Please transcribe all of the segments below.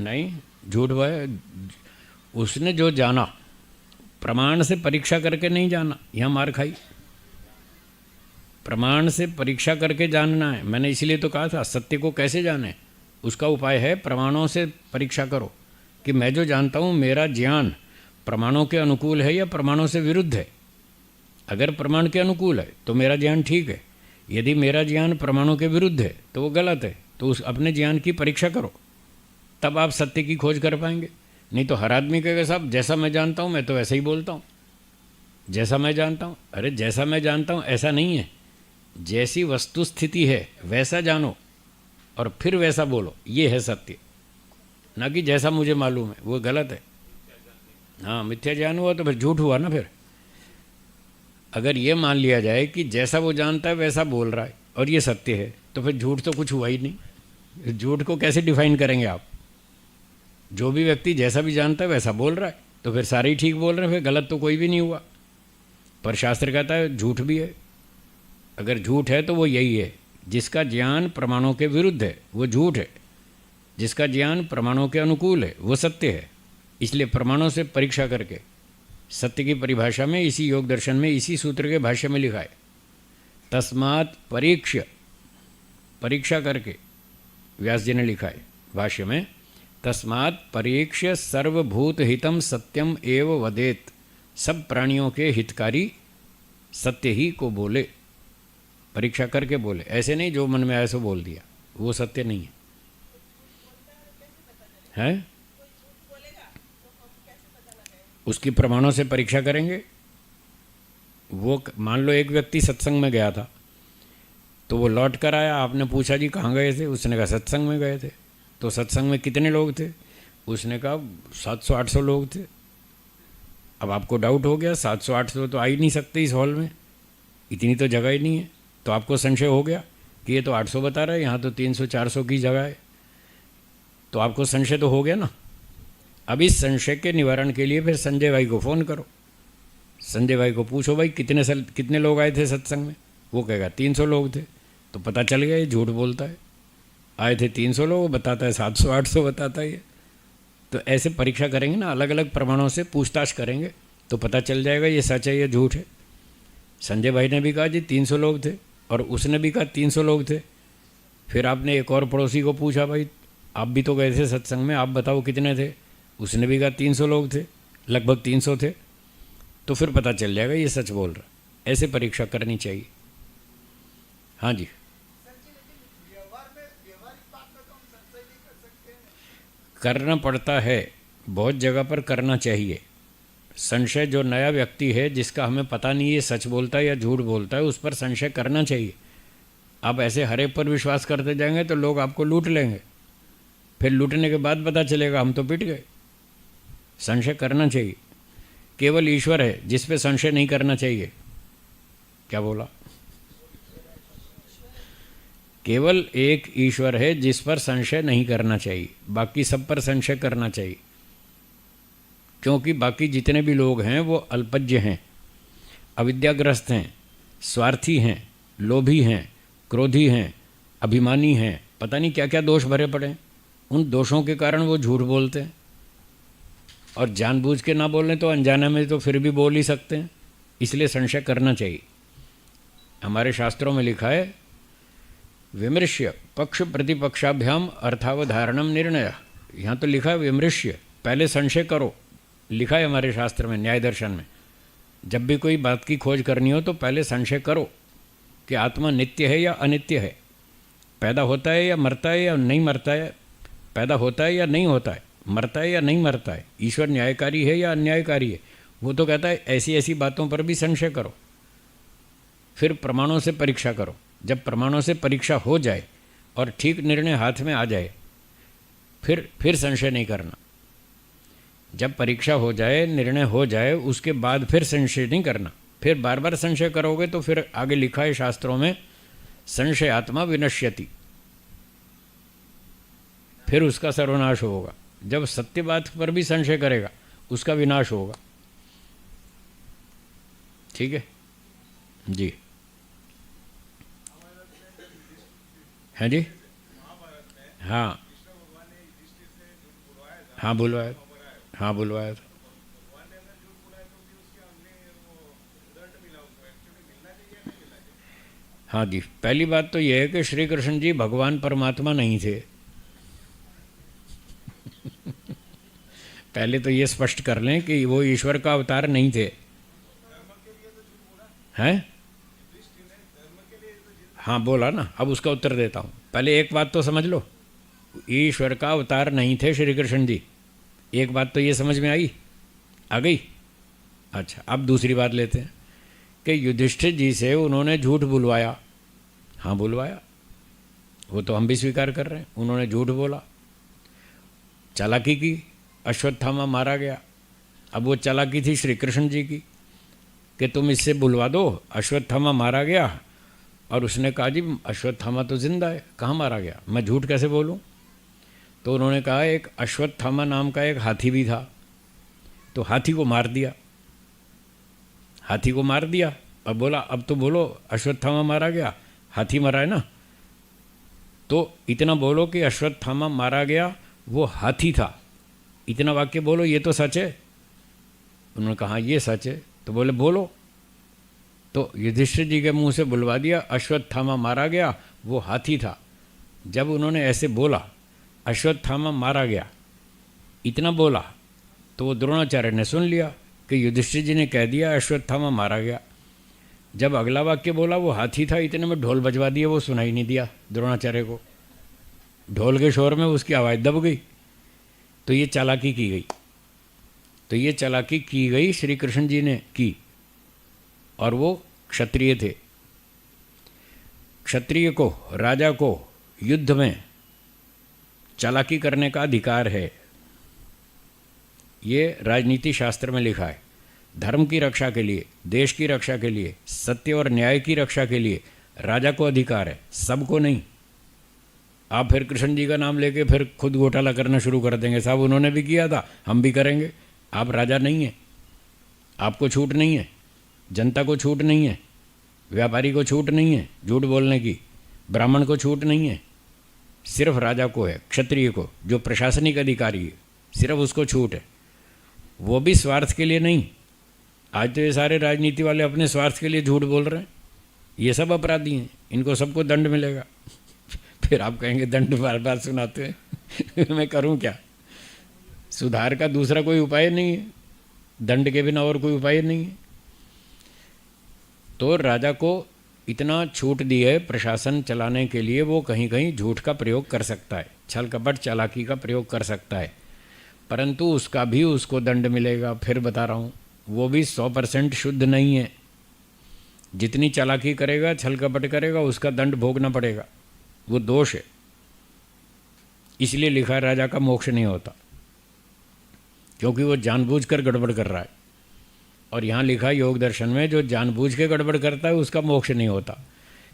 नहीं, झूठ भाई उसने जो जाना प्रमाण से परीक्षा करके नहीं जाना, यहाँ मार खाई। प्रमाण से परीक्षा करके जानना है। मैंने इसलिए तो कहा था सत्य को कैसे जाने, उसका उपाय है प्रमाणों से परीक्षा करो कि मैं जो जानता हूँ मेरा ज्ञान प्रमाणों के अनुकूल है या प्रमाणों से विरुद्ध है। अगर प्रमाण के अनुकूल है तो मेरा ज्ञान ठीक है, यदि मेरा ज्ञान प्रमाणों के विरुद्ध है तो वो गलत है। तो उस अपने ज्ञान की परीक्षा करो, तब आप सत्य की खोज कर पाएंगे। नहीं तो हर आदमी कहेगा साहब जैसा मैं जानता हूँ मैं तो वैसा ही बोलता हूँ, जैसा मैं जानता हूँ। अरे जैसा मैं जानता हूँ ऐसा नहीं है, जैसी वस्तु स्थिति है वैसा जानो और फिर वैसा बोलो, ये है सत्य। ना कि जैसा मुझे मालूम है, वो गलत है। हाँ, मिथ्या ज्ञान हुआ तो फिर झूठ हुआ ना। फिर अगर ये मान लिया जाए कि जैसा वो जानता है वैसा बोल रहा है और ये सत्य है, तो फिर झूठ तो कुछ हुआ ही नहीं। झूठ को कैसे डिफाइन करेंगे आप? जो भी व्यक्ति जैसा भी जानता है वैसा बोल रहा है तो फिर सारे ही ठीक बोल रहे हैं, फिर गलत तो कोई भी नहीं हुआ। पर शास्त्र कहता है झूठ भी है। अगर झूठ है तो वो यही है, जिसका ज्ञान प्रमाणों के विरुद्ध है वो झूठ है, जिसका ज्ञान प्रमाणों के अनुकूल है वो सत्य है। इसलिए प्रमाणों से परीक्षा करके सत्य की परिभाषा में इसी योग दर्शन में इसी सूत्र के भाष्य में लिखा है, तस्मात् परीक्ष्य, परीक्षा करके व्यास जी ने लिखा है भाष्य में, तस्मात् परीक्ष्य सर्वभूत हितम सत्यम एव वदेत, सब प्राणियों के हितकारी सत्य ही को बोले। परीक्षा करके बोले, ऐसे नहीं जो मन में आया सो बोल दिया, वो सत्य नहीं है। उसकी प्रमाणों से परीक्षा करेंगे। वो मान लो एक व्यक्ति सत्संग में गया था, तो वो लौट कर आया, आपने पूछा जी कहाँ गए थे, उसने कहा सत्संग में गए थे। तो सत्संग में कितने लोग थे? उसने कहा 700-800 लोग थे। अब आपको डाउट हो गया, 700-800 तो आ ही नहीं सकते इस हॉल में, इतनी तो जगह ही नहीं है। तो आपको संशय हो गया कि ये तो 800 बता रहा है, यहाँ तो 300-400 की जगह है। तो आपको संशय तो हो गया ना। अब इस संशय के निवारण के लिए फिर संजय भाई को फ़ोन करो, संजय भाई को पूछो भाई कितने लोग आए थे सत्संग में? वो कहेगा 300 लोग थे। तो पता चल गया ये झूठ बोलता है, आए थे 300 लोग, बताता है 700-800 बताता है ये। तो ऐसे परीक्षा करेंगे ना, अलग अलग प्रमाणों से पूछताछ करेंगे तो पता चल जाएगा ये सच है ये झूठ है। संजय भाई ने भी कहा जी 300 लोग थे, और उसने भी कहा 300 लोग थे। फिर आपने एक और पड़ोसी को पूछा भाई आप भी तो गए थे सत्संग में, आप बताओ कितने थे? उसने भी कहा 300 लोग थे, लगभग 300 थे। तो फिर पता चल जाएगा ये सच बोल रहा। ऐसे परीक्षा करनी चाहिए। हाँ जी, करना पड़ता है, बहुत जगह पर करना चाहिए। संशय जो नया व्यक्ति है जिसका हमें पता नहीं ये सच बोलता है या झूठ बोलता है, उस पर संशय करना चाहिए। आप ऐसे हर एक पर विश्वास करते जाएंगे तो लोग आपको लूट लेंगे, फिर लूटने के बाद पता चलेगा हम तो पिट गए। संशय करना चाहिए। केवल ईश्वर है जिस पे संशय नहीं करना चाहिए। क्या बोला? केवल एक ईश्वर है जिस पर संशय नहीं करना चाहिए, बाकी सब पर संशय करना चाहिए। क्योंकि बाकी जितने भी लोग हैं वो अल्पज्ञ हैं, अविद्याग्रस्त हैं, स्वार्थी हैं, लोभी हैं, क्रोधी हैं, अभिमानी हैं, पता नहीं क्या क्या दोष भरे पड़े हैं। उन दोषों के कारण वो झूठ बोलते हैं। और जानबूझ के ना बोलें तो अनजाने में तो फिर भी बोल ही सकते हैं। इसलिए संशय करना चाहिए। हमारे शास्त्रों में लिखा है विमृश्य पक्ष प्रतिपक्षाभ्याम अर्थावधारणम निर्णय। यहाँ तो लिखा है विमृश्य, पहले संशय करो। लिखा है हमारे शास्त्र में, न्याय दर्शन में, जब भी कोई बात की खोज करनी हो तो पहले संशय करो कि आत्मा नित्य है या अनित्य है, पैदा होता है या मरता है या नहीं मरता है, पैदा होता है या नहीं होता है, मरता है या नहीं मरता है, ईश्वर न्यायकारी है या अन्यायकारी है। वो तो कहता है ऐसी ऐसी बातों पर भी संशय करो, फिर प्रमाणों से परीक्षा करो। जब प्रमाणों से परीक्षा हो जाए और ठीक निर्णय हाथ में आ जाए फिर संशय नहीं करना। जब परीक्षा हो जाए, निर्णय हो जाए, उसके बाद फिर संशय नहीं करना। फिर बार बार संशय करोगे तो फिर आगे लिखा है शास्त्रों में संशय आत्मा विनश्यति, फिर उसका सर्वनाश होगा। जब सत्य बात पर भी संशय करेगा उसका विनाश होगा। ठीक है जी? है जी? हाँ हाँ बुलवाया, हाँ बुलवाया था। हाँ जी, पहली बात तो यह है कि श्री कृष्ण जी भगवान परमात्मा नहीं थे। पहले तो ये स्पष्ट कर लें कि वो ईश्वर का अवतार नहीं थे। हैं? हाँ बोला ना, अब उसका उत्तर देता हूँ। पहले एक बात तो समझ लो, ईश्वर का अवतार नहीं थे श्री कृष्ण जी। एक बात तो ये समझ में आई, आ गई। अच्छा, अब दूसरी बात लेते हैं कि युधिष्ठिर जी से उन्होंने झूठ बुलवाया। हाँ बुलवाया, वो तो हम भी स्वीकार कर रहे हैं, उन्होंने झूठ बोला, चालाकी की, अश्वत्थामा मारा गया। अब वो चालाकी थी श्री कृष्ण जी की कि तुम इससे बुलवा दो, अश्वत्थामा मारा गया। और उसने कहा जी अश्वत्थामा तो जिंदा है, कहाँ मारा गया, मैं झूठ कैसे बोलूँ। तो उन्होंने कहा एक अश्वत्थामा नाम का एक हाथी भी था, तो हाथी को मार दिया, हाथी को मार दिया। अब बोला अब तो बोलो अश्वत्थामा मारा गया, हाथी मरा है ना, तो इतना बोलो कि अश्वत्थामा मारा गया, वो हाथी था, इतना वाक्य बोलो, ये तो सच है। उन्होंने कहा ये सच है। तो बोले बोलो। तो युधिष्ठिर जी के मुंह से बुलवा दिया, अश्वत्थामा मारा गया, वो हाथी था। जब उन्होंने ऐसे बोला अश्वत्थामा मारा गया, इतना बोला, तो वो द्रोणाचार्य ने सुन लिया कि युधिष्ठिर जी ने कह दिया अश्वत्थामा मारा गया। जब अगला वाक्य बोला वो हाथी था, इतने में ढोल बजवा दिया, वो सुनाई नहीं दिया द्रोणाचार्य को, ढोल के शोर में उसकी आवाज़ दब गई। तो ये चालाकी की गई, तो ये चालाकी की गई श्री कृष्ण जी ने की, और वो क्षत्रिय थे। क्षत्रिय को, राजा को युद्ध में चालाकी करने का अधिकार है, ये राजनीति शास्त्र में लिखा है। धर्म की रक्षा के लिए, देश की रक्षा के लिए, सत्य और न्याय की रक्षा के लिए राजा को अधिकार है, सबको नहीं। आप फिर कृष्ण जी का नाम लेके फिर खुद घोटाला करना शुरू कर देंगे, साहब उन्होंने भी किया था, हम भी करेंगे। आप राजा नहीं हैं, आपको छूट नहीं है, जनता को छूट नहीं है, व्यापारी को छूट नहीं है झूठ बोलने की, ब्राह्मण को छूट नहीं है, सिर्फ राजा को है, क्षत्रिय को, जो प्रशासनिक अधिकारी है, सिर्फ उसको छूट है। वो भी स्वार्थ के लिए नहीं। आज तो ये सारे राजनीति वाले अपने स्वार्थ के लिए झूठ बोल रहे हैं, ये सब अपराधी हैं, इनको सबको दंड मिलेगा। फिर आप कहेंगे दंड बार बार सुनाते हैं। मैं करूं क्या, सुधार का दूसरा कोई उपाय नहीं है, दंड के बिना और कोई उपाय नहीं है। तो राजा को इतना छूट दी है प्रशासन चलाने के लिए, वो कहीं कहीं झूठ का प्रयोग कर सकता है, छल कपट चालाकी का प्रयोग कर सकता है, परंतु उसका भी उसको दंड मिलेगा। फिर बता रहा हूँ, वो भी 100% शुद्ध नहीं है। जितनी चालाकी करेगा, छल कपट करेगा, उसका दंड भोगना पड़ेगा, वो दोष है। इसलिए लिखा है राजा का मोक्ष नहीं होता, क्योंकि वो जानबूझकर गड़बड़ कर रहा है। और यहाँ लिखा है योग दर्शन में, जो जानबूझ के गड़बड़ करता है उसका मोक्ष नहीं होता।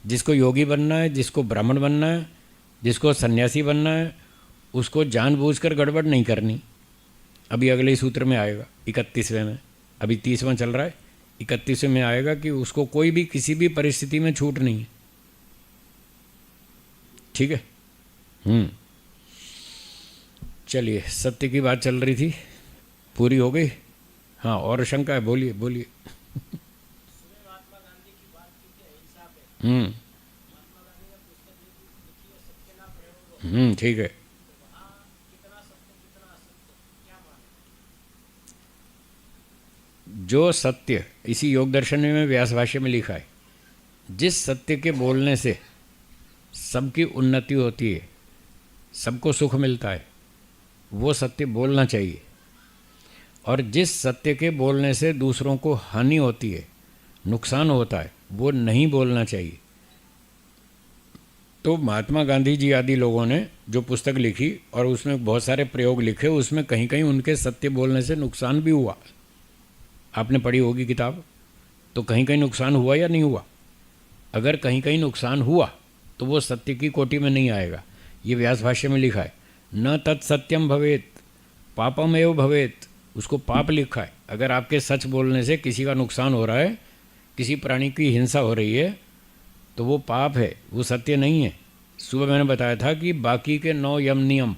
जिसको योगी बनना है, जिसको ब्राह्मण बनना है, जिसको सन्यासी बनना है, उसको जानबूझकर गड़बड़ नहीं करनी। अभी अगले सूत्र में आएगा 31वें में, अभी 30वां चल रहा है, 31वें में आएगा कि उसको कोई भी किसी भी परिस्थिति में छूट नहीं है। ठीक है। चलिए, सत्य की बात चल रही थी, पूरी हो गई। हाँ, और शंका है, बोलिए बोलिए। ठीक है। जो सत्य, इसी योग दर्शन में व्यास भाष्य में लिखा है, जिस सत्य के बोलने से सबकी उन्नति होती है, सबको सुख मिलता है, वो सत्य बोलना चाहिए। और जिस सत्य के बोलने से दूसरों को हानि होती है, नुकसान होता है, वो नहीं बोलना चाहिए। तो महात्मा गांधी जी आदि लोगों ने जो पुस्तक लिखी और उसमें बहुत सारे प्रयोग लिखे, उसमें कहीं कहीं उनके सत्य बोलने से नुकसान भी हुआ। आपने पढ़ी होगी किताब, तो कहीं कहीं नुकसान हुआ या नहीं हुआ? अगर कहीं कहीं नुकसान हुआ तो वो सत्य की कोटि में नहीं आएगा। ये व्यास भाष्य में लिखा है, न तत्सत्यम भवेत पापमेव भवेत, उसको पाप लिखा है। अगर आपके सच बोलने से किसी का नुकसान हो रहा है, किसी प्राणी की हिंसा हो रही है, तो वो पाप है, वो सत्य नहीं है। सुबह मैंने बताया था कि बाकी के 9 यम नियम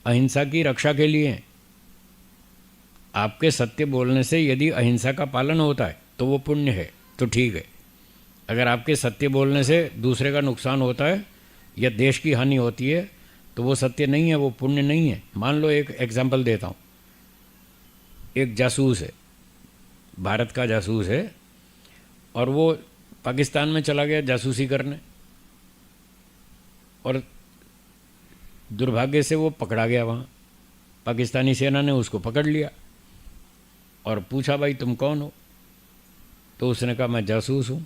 अहिंसा की रक्षा के लिए हैं, आपके सत्य बोलने से यदि अहिंसा का पालन होता है तो वो पुण्य है, तो ठीक है। अगर आपके सत्य बोलने से दूसरे का नुकसान होता है या देश की हानि होती है तो वो सत्य नहीं है, वो पुण्य नहीं है। मान लो एक एग्जाम्पल देता हूँ। एक जासूस है, भारत का जासूस है, और वो पाकिस्तान में चला गया जासूसी करने, और दुर्भाग्य से वो पकड़ा गया वहाँ। पाकिस्तानी सेना ने उसको पकड़ लिया और पूछा, भाई तुम कौन हो? तो उसने कहा, मैं जासूस हूँ,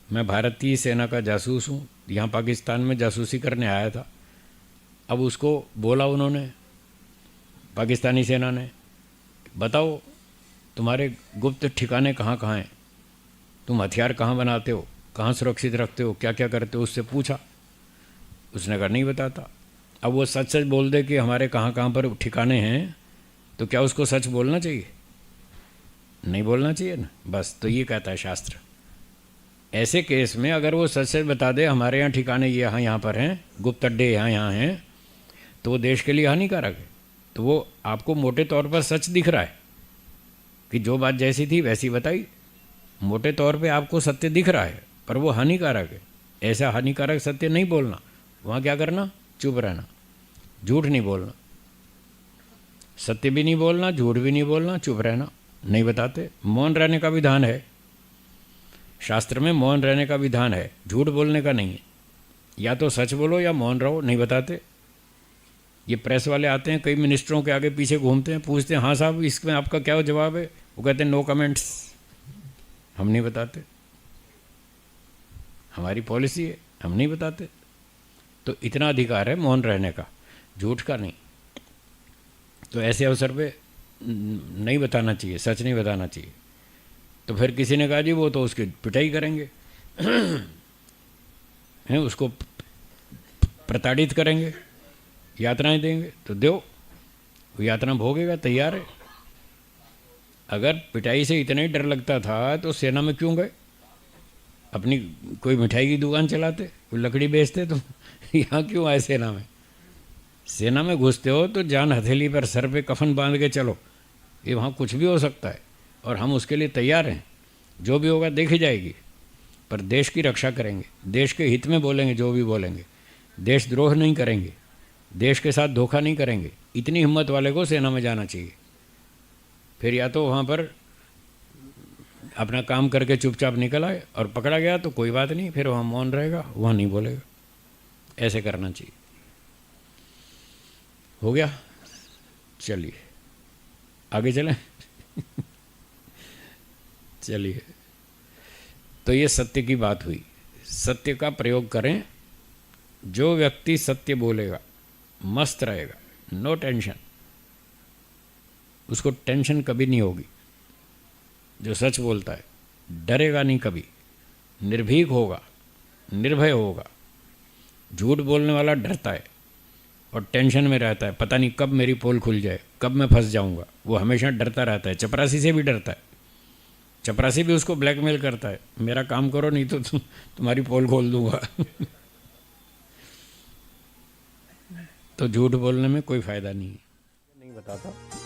मैं भारतीय सेना का जासूस हूँ, यहाँ पाकिस्तान में जासूसी करने आया था। अब उसको बोला उन्होंने, पाकिस्तानी सेना ने, बताओ तुम्हारे गुप्त ठिकाने कहाँ कहाँ हैं, तुम हथियार कहाँ बनाते हो, कहाँ सुरक्षित रखते हो, क्या क्या करते हो, उससे पूछा। उसने कहा नहीं बताता। अब वो सच सच बोल दे कि हमारे कहाँ कहाँ पर ठिकाने हैं, तो क्या उसको सच बोलना चाहिए? नहीं बोलना चाहिए ना। बस तो ये कहता है शास्त्र, ऐसे केस में अगर वो सच सच बता दे हमारे यहाँ ठिकाने ये यहाँ यहाँ पर हैं, गुप्त अड्डे यहाँ यहाँ हैं, तो वो देश के लिए हानिकारक है। तो वो आपको मोटे तौर पर सच दिख रहा है कि जो बात जैसी थी वैसी बताई, मोटे तौर पे आपको सत्य दिख रहा है, पर वो हानिकारक है। ऐसा हानिकारक सत्य नहीं बोलना। वहाँ क्या करना? चुप रहना, झूठ नहीं बोलना, सत्य भी नहीं बोलना, झूठ भी नहीं बोलना, चुप रहना, नहीं बताते। मौन रहने का विधान है, शास्त्र में मौन रहने का विधान है, झूठ बोलने का नहीं है। या तो सच बोलो या मौन रहो, नहीं बताते। ये प्रेस वाले आते हैं, कई मिनिस्टरों के आगे पीछे घूमते हैं, पूछते हैं, हाँ साहब इसमें आपका क्या जवाब है? वो कहते हैं नो कमेंट्स, हम नहीं बताते, हमारी पॉलिसी है, हम नहीं बताते। तो इतना अधिकार है मौन रहने का, झूठ का नहीं। तो ऐसे अवसर पे नहीं बताना चाहिए, सच नहीं बताना चाहिए। तो फिर किसी ने कहा जी वो तो उसकी पिटाई करेंगे हैं, उसको प्रताड़ित करेंगे, यातनाएं देंगे। तो दो, वो यातना भोगेगा, तैयार है। अगर पिटाई से इतना ही डर लगता था तो सेना में क्यों गए? अपनी कोई मिठाई की दुकान चलाते, कोई लकड़ी बेचते, तो यहाँ क्यों आए सेना में? सेना में घुसते हो तो जान हथेली पर, सर पे कफन बांध के चलो, ये वहाँ कुछ भी हो सकता है और हम उसके लिए तैयार हैं। जो भी होगा देखी जाएगी, पर देश की रक्षा करेंगे, देश के हित में बोलेंगे, जो भी बोलेंगे, देशद्रोह नहीं करेंगे, देश के साथ धोखा नहीं करेंगे। इतनी हिम्मत वाले को सेना में जाना चाहिए। फिर या तो वहाँ पर अपना काम करके चुपचाप निकल आए, और पकड़ा गया तो कोई बात नहीं, फिर वहाँ मौन रहेगा, वहाँ नहीं बोलेगा। ऐसे करना चाहिए। हो गया, चलिए आगे चलें चलिए, तो ये सत्य की बात हुई। सत्य का प्रयोग करें। जो व्यक्ति सत्य बोलेगा मस्त रहेगा, नो टेंशन, उसको टेंशन कभी नहीं होगी। जो सच बोलता है डरेगा नहीं कभी, निर्भीक होगा, निर्भय होगा। झूठ बोलने वाला डरता है और टेंशन में रहता है, पता नहीं कब मेरी पोल खुल जाए, कब मैं फंस जाऊंगा। वो हमेशा डरता रहता है। चपरासी से भी डरता है, चपरासी भी उसको ब्लैकमेल करता है, मेरा काम करो नहीं तो तुम्हारी पोल खोल दूंगा तो झूठ बोलने में कोई फ़ायदा नहीं है। नहीं बताता।